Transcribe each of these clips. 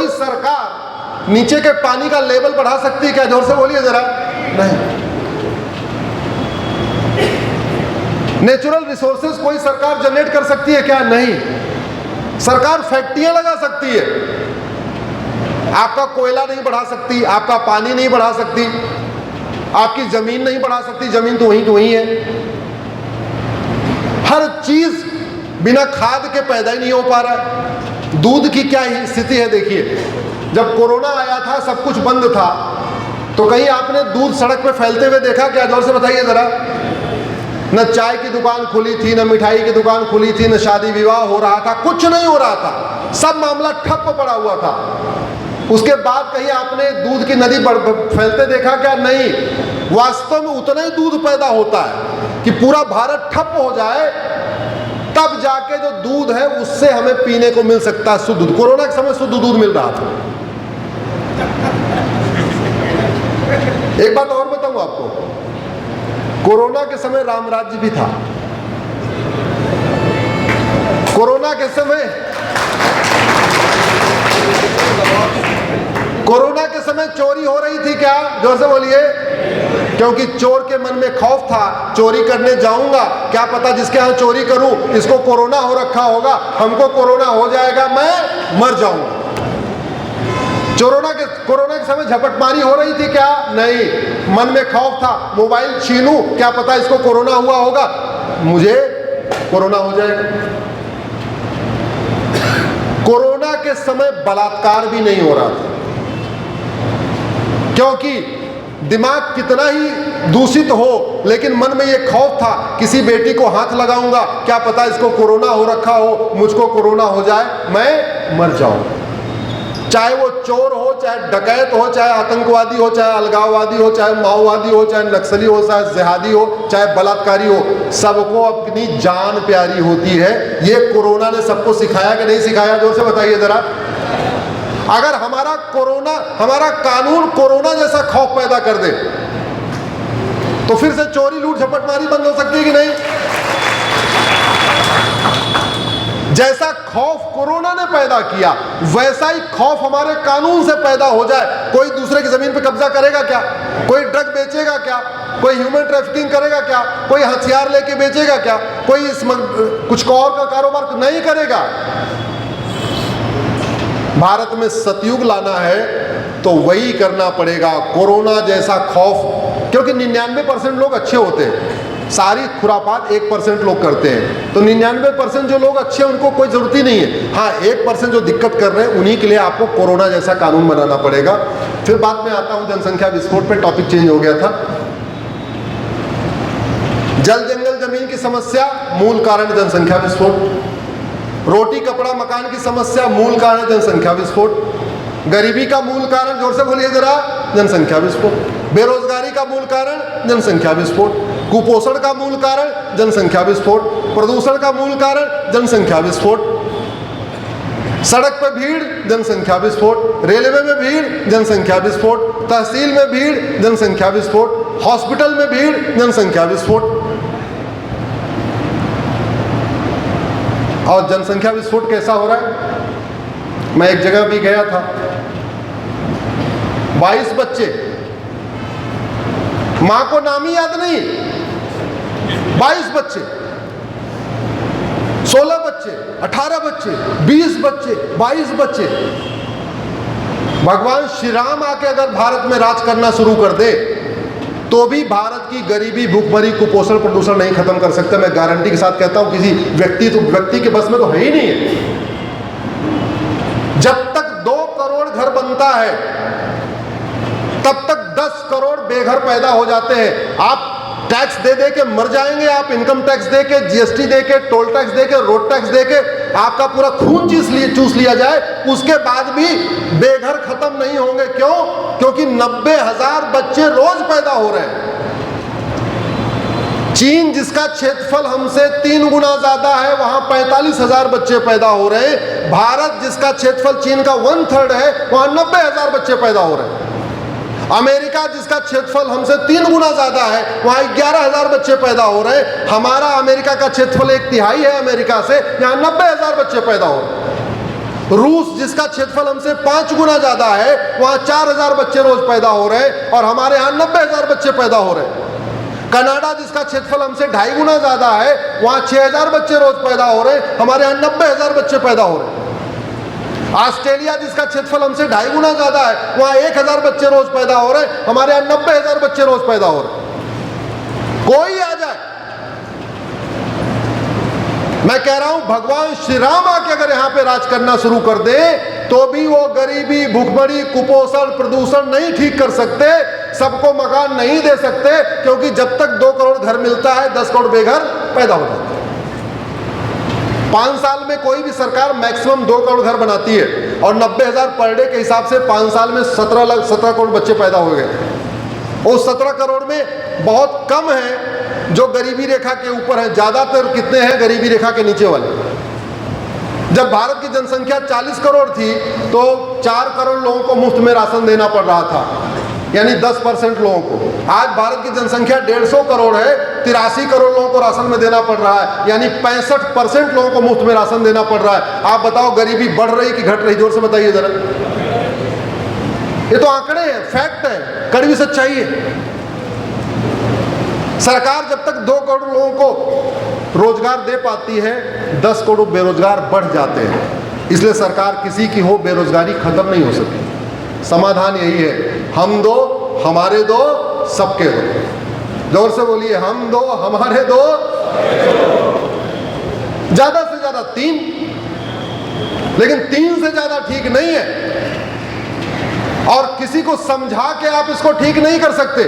कोई सरकार नीचे के पानी का लेवल बढ़ा सकती है क्या? जोर से बोलिए जरा। नहीं। नेचुरल रिसोर्सेज कोई सरकार जनरेट कर सकती है क्या? नहीं। सरकार फैक्ट्रियां लगा सकती है, आपका कोयला नहीं बढ़ा सकती, आपका पानी नहीं बढ़ा सकती, आपकी जमीन नहीं बढ़ा सकती, जमीन तो वहीं है। हर चीज बिना खाद के पैदा ही नहीं हो पा रहा है। दूध की क्या स्थिति है देखिए, जब कोरोना आया था सब कुछ बंद था, तो कहीं आपने दूध सड़क पे फैलते हुए देखा क्या? जोर से बताइए जरा। न चाय की दुकान खुली थी, न मिठाई की दुकान खुली थी, न शादी विवाह हो रहा था, कुछ नहीं हो रहा था, सब मामला ठप पड़ा हुआ था। उसके बाद कहीं आपने दूध की नदी फैलते देखा क्या? नहीं। वास्तव में उतना ही दूध पैदा होता है कि पूरा भारत ठप हो जाए, तब जाके जो दूध है उससे हमें पीने को मिल सकता है शुद्ध दूध। कोरोना के समय शुद्ध दूध मिल रहा था। एक बात और बताऊं आपको, कोरोना के समय राम राज्य भी था। कोरोना के समय चोरी हो रही थी क्या? जोर से बोलिए। क्योंकि चोर के मन में खौफ था, चोरी करने जाऊंगा, क्या पता जिसके यहाँ चोरी करूं इसको कोरोना हो रखा होगा, हमको कोरोना हो जाएगा, मैं मर जाऊंगा। कोरोना के समय झपटमारी हो रही थी क्या? नहीं। मन में खौफ था, मोबाइल छीनूं, क्या पता इसको कोरोना हुआ होगा, मुझे कोरोना हो जाएगा। कोरोना के समय बलात्कार भी नहीं हो रहा था, क्योंकि दिमाग कितना ही दूषित हो, लेकिन मन में यह खौफ था, किसी बेटी को हाथ लगाऊंगा, क्या पता इसको कोरोना हो रखा हो, मुझको कोरोना हो जाए, मैं मर जाऊं। चाहे वो चोर हो, चाहे डकैत हो, चाहे आतंकवादी हो, चाहे अलगाववादी हो, चाहे माओवादी हो, चाहे नक्सली हो, चाहे जिहादी हो, चाहे बलात्कारी हो, सबको अपनी जान प्यारी होती है। ये कोरोना ने सबको सिखाया कि नहीं सिखाया? जोर से बताइए जरा। अगर हमारा कानून कोरोना जैसा खौफ पैदा कर दे, तो फिर से चोरी, लूट, झपटमारी बंद हो सकती है कि नहीं? जैसा खौफ कोरोना ने पैदा किया, वैसा ही खौफ हमारे कानून से पैदा हो जाए। कोई दूसरे की जमीन पे कब्जा करेगा क्या? कोई ड्रग बेचेगा क्या? कोई ह्यूमन ट्रैफिकिंग करेगा क्या? कोई हथियार लेके बेचेगा क्या? कोई कुछ और का कारोबार नहीं करेगा। भारत में सतयुग लाना है तो वही करना पड़ेगा, कोरोना जैसा खौफ। क्योंकि 99% लोग अच्छे होते हैं, सारी खुरापात 1% लोग करते हैं, तो 99% जो लोग अच्छे हैं उनको कोई जरूरत ही नहीं है। हाँ, 1% जो दिक्कत कर रहे हैं उन्हीं के लिए आपको कोरोना जैसा कानून बनाना पड़ेगा। फिर बाद में आता हूं जनसंख्या विस्फोट पे, टॉपिक चेंज हो गया था। जल जंगल जमीन की समस्या मूल कारण जनसंख्या विस्फोट, रोटी कपड़ा मकान की समस्या मूल कारण जनसंख्या विस्फोट, गरीबी का मूल कारण, जोर से बोलिए जरा, जनसंख्या विस्फोट, बेरोजगारी का मूल कारण जनसंख्या विस्फोट, कुपोषण का मूल कारण जनसंख्या विस्फोट, प्रदूषण का मूल कारण जनसंख्या विस्फोट, सड़क पर भीड़ जनसंख्या विस्फोट, रेलवे में भीड़ जनसंख्या विस्फोट, तहसील में भीड़ जनसंख्या विस्फोट, हॉस्पिटल में भीड़ जनसंख्या विस्फोट। और जनसंख्या विस्फोट कैसा हो रहा है? मैं एक जगह भी गया था, 22 बच्चे, मां को नाम ही याद नहीं, 22 बच्चे, 16 बच्चे, 18 बच्चे, 20 बच्चे, 22 बच्चे। भगवान श्री राम आके अगर भारत में राज करना शुरू कर दे तो भी भारत की गरीबी, भूखमरी, कुपोषण, प्रदूषण नहीं खत्म कर सकते। मैं गारंटी के साथ कहता हूं, किसी व्यक्ति के बस में तो है ही नहीं है। जब तक 2 करोड़ घर बनता है तब तक 10 करोड़ बेघर पैदा हो जाते हैं। आप टैक्स दे दे के मर जाएंगे, आप इनकम टैक्स दे के, जीएसटी दे के, टोल टैक्स दे के, रोड टैक्स दे के आपका पूरा खून चूस लिया जाए, उसके बाद भी बेघर खत्म नहीं होंगे। क्यों? क्योंकि 90,000 बच्चे रोज पैदा हो रहे हैं। चीन जिसका क्षेत्रफल हमसे 3 गुना ज्यादा है, वहां 45,000 बच्चे पैदा हो रहे हैं। भारत जिसका क्षेत्रफल चीन का 1/3 है, वहां 90,000 बच्चे पैदा हो रहे हैं। अमेरिका जिसका क्षेत्रफल हमसे 3 गुना ज्यादा है, वहां 11,000 बच्चे पैदा हो रहे हैं। हमारा अमेरिका का क्षेत्रफल 1/3 है अमेरिका से, यहां 90,000 बच्चे पैदा हो रहे हैं। रूस जिसका क्षेत्रफल हमसे 5 गुना ज्यादा है, वहां 4000 बच्चे रोज पैदा हो रहे हैं और हमारे यहाँ 90,000 बच्चे पैदा हो रहे हैं। कनाडा जिसका क्षेत्रफल हमसे 2.5 गुना ज्यादा है, वहां 6000 बच्चे रोज पैदा हो रहे हैं, हमारे यहाँ 90,000 बच्चे पैदा हो रहे हैं। ऑस्ट्रेलिया जिसका क्षेत्रफल हमसे 2.5 गुना ज्यादा है, वहां 1000 बच्चे रोज पैदा हो रहे हैं, हमारे यहाँ 90,000 बच्चे रोज पैदा हो रहे हैं। कोई आ जाए, मैं कह रहा हूं भगवान श्री राम आके अगर यहां पे राज करना शुरू कर दे तो भी वो गरीबी, भूखमरी, कुपोषण, प्रदूषण नहीं ठीक कर सकते, सबको मकान नहीं दे सकते, क्योंकि जब तक 2 करोड़ घर मिलता है 10 करोड़ बेघर पैदा हो जाते हैं। 5 साल में कोई भी सरकार मैक्सिमम 2 करोड़ घर बनाती है और 90,000 पर डे के हिसाब से 5 साल में 17 करोड़ बच्चे पैदा हो गए। उस 17 करोड़ में बहुत कम है जो गरीबी रेखा के ऊपर है, ज्यादातर कितने हैं गरीबी रेखा के नीचे वाले। जब भारत की जनसंख्या 40 करोड़ थी तो 4 करोड़ लोगों को मुफ्त में राशन देना पड़ रहा था, यानी 10% लोगों को। आज भारत की जनसंख्या 150 करोड़ है, 83 करोड़ लोगों को राशन में देना पड़ रहा है, यानी 65% लोगों को मुफ्त में राशन देना पड़ रहा है। आप बताओ गरीबी बढ़ रही कि घट रही? जोर से बताइए जरा। ये तो आंकड़े हैं, फैक्ट है, कड़वी सच्चाई है। सरकार जब तक 2 करोड़ लोगों को रोजगार दे पाती है, 10 करोड़ बेरोजगार बढ़ जाते हैं। इसलिए सरकार किसी की हो, बेरोजगारी खत्म नहीं हो सकती। समाधान यही है, हम दो, हमारे दो, सबके दो। जोर से बोलिए, हम दो, हमारे दो, ज्यादा से ज्यादा 3, लेकिन 3 से ज्यादा ठीक नहीं है और किसी को समझा के आप इसको ठीक नहीं कर सकते।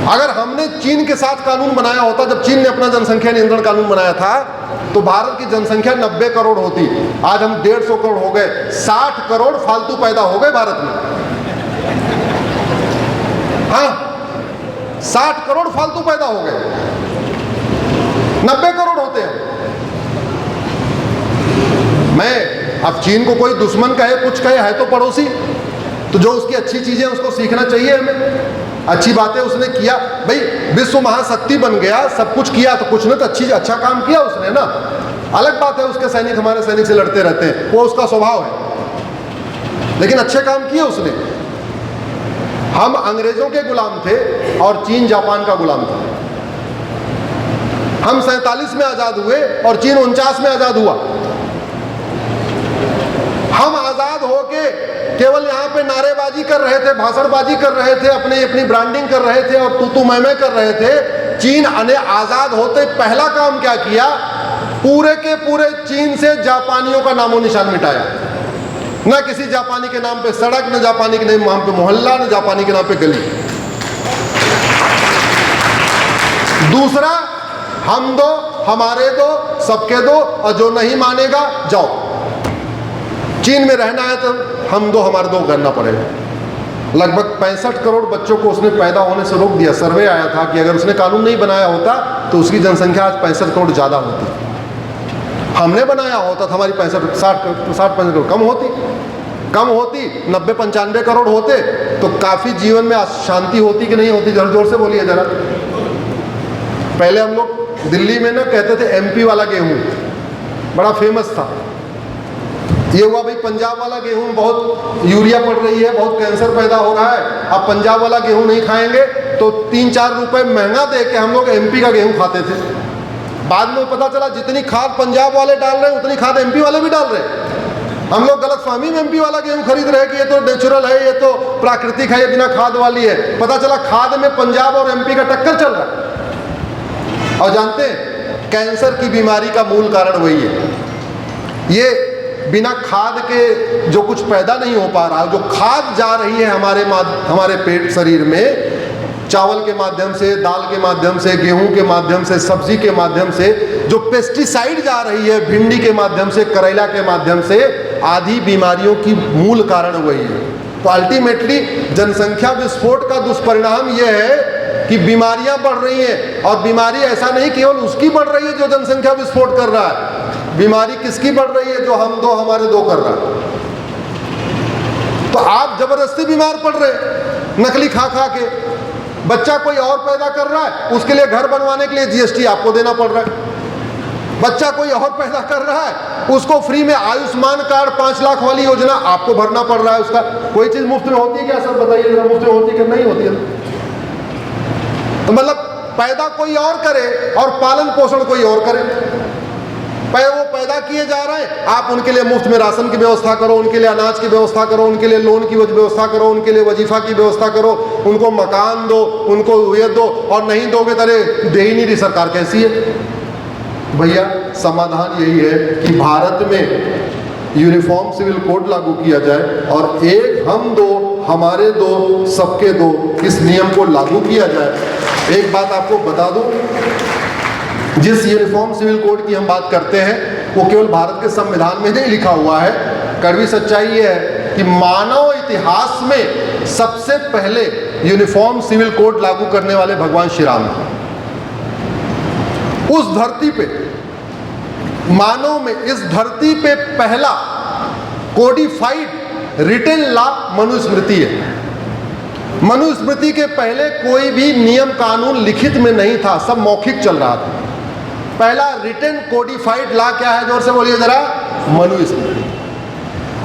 अगर हमने चीन के साथ कानून बनाया होता, जब चीन ने अपना जनसंख्या नियंत्रण कानून बनाया था, तो भारत की जनसंख्या 90 करोड़ होती। आज हम 150 करोड़ हो गए। 60 करोड़ फालतू पैदा हो गए भारत में। हाँ, 60 करोड़ फालतू पैदा हो गए। 90 करोड़ होते हैं। मैं अब चीन को कोई दुश्मन कहे, कुछ कहे, है तो पड़ोसी, तो जो उसकी अच्छी चीजें उसको सीखना चाहिए हमें। अच्छी बातें उसने किया, भाई विश्व महाशक्ति बन गया, सब कुछ किया, तो कुछ ने तो अच्छा काम किया उसने ना। अलग बात है उसके सैनिक हमारे सैनिक से लड़ते रहते हैं, वो उसका स्वभाव है, लेकिन अच्छे काम किए उसने। हम अंग्रेजों के गुलाम थे और चीन जापान का गुलाम था। हम 47 में आजाद हुए और चीन 49 में आजाद हुआ। हम आजाद होके केवल यहाँ पे नारेबाजी कर रहे थे, भाषणबाजी कर रहे थे, अपनी ब्रांडिंग कर रहे थे और तू मैं कर रहे थे। चीन ने आजाद होते पहला काम क्या किया? पूरे के पूरे चीन से जापानियों का नामो निशान मिटाया। न किसी जापानी के नाम पे सड़क, न जापानी के नाम पे मोहल्ला, न जापानी के नाम पे गली। दूसरा, हम दो, हमारे दो, सबके दो, और जो नहीं मानेगा जाओ। चीन में रहना है तो हम दो, हमारे दो करना पड़ेगा। लगभग 65 करोड़ बच्चों को उसने पैदा होने से रोक दिया। सर्वे आया था कि अगर उसने कानून नहीं बनाया होता तो उसकी जनसंख्या आज 65 करोड़ ज़्यादा होती। हमने बनाया होता तो हमारी 65 करोड़ कम होती, 90-95 करोड़ होते तो काफ़ी जीवन में शांति होती कि नहीं होती? जोर जोर से बोलिए जरा। पहले हम लोग दिल्ली में ना कहते थे एमपी वाला गेहूँ, बड़ा फेमस था। ये हुआ भाई पंजाब वाला गेहूं बहुत यूरिया पड़ रही है, बहुत कैंसर पैदा हो रहा है, अब पंजाब वाला गेहूं नहीं खाएंगे, तो 3-4 रुपए महंगा दे के हम लोग एमपी का गेहूं खाते थे। बाद में पता चला जितनी खाद पंजाब वाले डाल रहे हैं उतनी खाद एमपी वाले भी डाल रहे हैं। हम लोग गलतफहमी में एमपी वाला गेहूं खरीद रहे हैं कि ये तो नेचुरल है, ये तो प्राकृतिक है, ये बिना खाद वाली है। पता चला खाद में पंजाब और एमपी का टक्कर चल रहा है। और जानते हैं कैंसर की बीमारी का मूल कारण वही है। ये बिना खाद के जो कुछ पैदा नहीं हो पा रहा, जो खाद जा रही है हमारे पेट शरीर में, चावल के माध्यम से, दाल के माध्यम से, गेहूं के माध्यम से, सब्जी के माध्यम से, जो पेस्टिसाइड जा रही है भिंडी के माध्यम से, करेला के माध्यम से, आधी बीमारियों की मूल कारण वही है। तो अल्टीमेटली जनसंख्या विस्फोट का दुष्परिणाम यह है कि बीमारियां बढ़ रही हैं। और बीमारी ऐसा नहीं केवल उसकी बढ़ रही है जो जनसंख्या विस्फोट कर रहा है, बीमारी किसकी बढ़ रही है? जो हम दो, हमारे दो कर रहा है। तो आप जबरदस्ती बीमार पड़ रहे नकली खा खा के। बच्चा कोई और पैदा कर रहा है, उसके लिए घर बनवाने के लिए जीएसटी आपको देना पड़ रहा है। बच्चा कोई और पैदा कर रहा है, उसको फ्री में आयुष्मान कार्ड 5 लाख वाली योजना आपको भरना पड़ रहा है। उसका कोई चीज मुफ्त में होती है क्या सर? बताइए जरा, मुफ्त में होती है कि नहीं होती है? तो मतलब पैदा कोई और करे और पालन पोषण कोई और करे। वो पैदा किए जा रहे हैं, आप उनके लिए मुफ्त में राशन की व्यवस्था करो, उनके लिए अनाज की व्यवस्था करो, उनके लिए लोन की व्यवस्था करो, उनके लिए वजीफा की व्यवस्था करो, उनको मकान दो, उनको ये दो, और नहीं दोगे तो अरे दे ही नहीं रही सरकार, कैसी है भैया? समाधान यही है कि भारत में यूनिफॉर्म सिविल कोड लागू किया जाए और एक हम दो हमारे दो सबके दो इस नियम को लागू किया जाए। एक बात आपको बता दूं, जिस यूनिफॉर्म सिविल कोड की हम बात करते हैं वो केवल भारत के संविधान में नहीं लिखा हुआ है। कड़वी सच्चाई ये है कि मानव इतिहास में सबसे पहले यूनिफॉर्म सिविल कोड लागू करने वाले भगवान श्री राम हैं। उस धरती पे, मानव में इस धरती पे पहला कोडिफाइड रिटन लॉ मनुस्मृति है। मनुस्मृति के पहले कोई भी नियम कानून लिखित में नहीं था, सब मौखिक चल रहा था। पहला रिटन कोडिफाइड लॉ क्या है? जोर से बोलिए जरा, मनुस्मृति।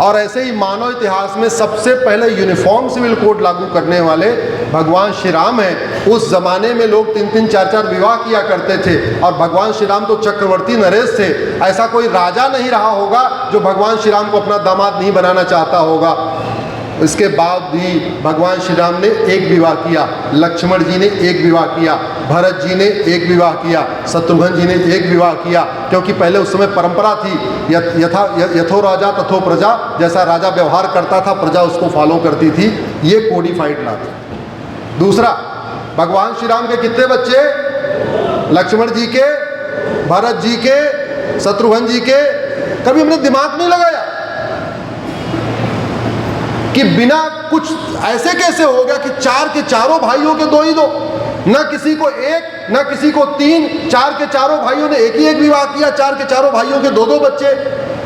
और ऐसे ही मानव इतिहास में सबसे पहले यूनिफॉर्म सिविल कोड लागू करने वाले भगवान श्री राम हैं। उस जमाने में लोग 3-3, 4-4 विवाह किया करते थे और भगवान श्री राम तो चक्रवर्ती नरेश थे। ऐसा कोई राजा नहीं रहा होगा जो भगवान श्री राम को अपना दामाद नहीं बनाना चाहता होगा। इसके बाद भी भगवान श्री राम ने एक विवाह किया, लक्ष्मण जी ने एक विवाह किया, भरत जी ने एक विवाह किया, शत्रुघ्न जी ने एक विवाह किया, क्योंकि पहले उस समय परंपरा थी यथो राजा तथो प्रजा, जैसा राजा व्यवहार करता था प्रजा उसको फॉलो करती थी। ये कोडिफाइड लॉ था। दूसरा, भगवान श्री राम के कितने बच्चे? लक्ष्मण जी के, भरत जी के, शत्रुघ्न जी के। कभी हमने दिमाग नहीं लगाया कि बिना कुछ ऐसे कैसे हो गया कि 4 के चारों भाइयों के 2 ही 2, न किसी को 1, न किसी को 3, 4 के चारों भाइयों ने एक ही एक विवाह किया, 4 के चारों भाइयों के 2-2 बच्चे।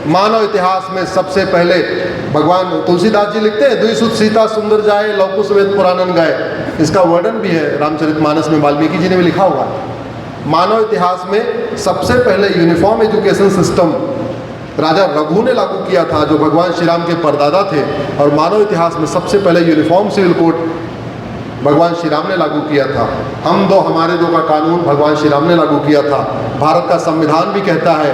मानव इतिहास में सबसे पहले भगवान तुलसीदास जी लिखते हैं, द्विसुत सीता सुंदर जाए लौकुश वेद पुराणन गाए। इसका वर्णन भी है रामचरितमानस में, वाल्मीकि जी ने भी लिखा हुआ है। मानव इतिहास में सबसे पहले यूनिफॉर्म एजुकेशन सिस्टम राजा रघु ने लागू किया था, जो भगवान श्री राम के परदादा थे। और मानव इतिहास में सबसे पहले यूनिफॉर्म सिविल कोड भगवान श्री राम ने लागू किया था। हम दो हमारे दो का कानून भगवान श्री राम ने लागू किया था। भारत का संविधान भी कहता है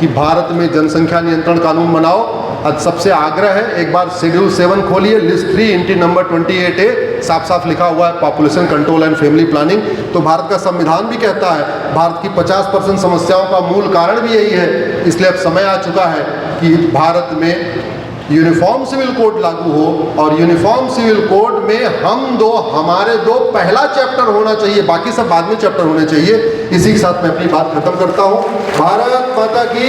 कि भारत में जनसंख्या नियंत्रण कानून बनाओ। आज सबसे आग्रह है, एक बार शेड्यूल 7 खोलिए, लिस्ट 3 इंटी नंबर 28A, साफ साफ लिखा हुआ है population control and family planning. तो भारत का संविधान भी कहता है, भारत की 50% समस्याओं का मूल कारण भी यही है। इसलिए अब समय आ चुका है कि भारत में यूनिफॉर्म सिविल कोड लागू हो, और यूनिफॉर्म सिविल कोड में हम दो हमारे दो पहला चैप्टर होना चाहिए, बाकी सब बाद में चैप्टर होने चाहिए। इसी के साथ मैं अपनी बात खत्म करता हूँ। भारत माता की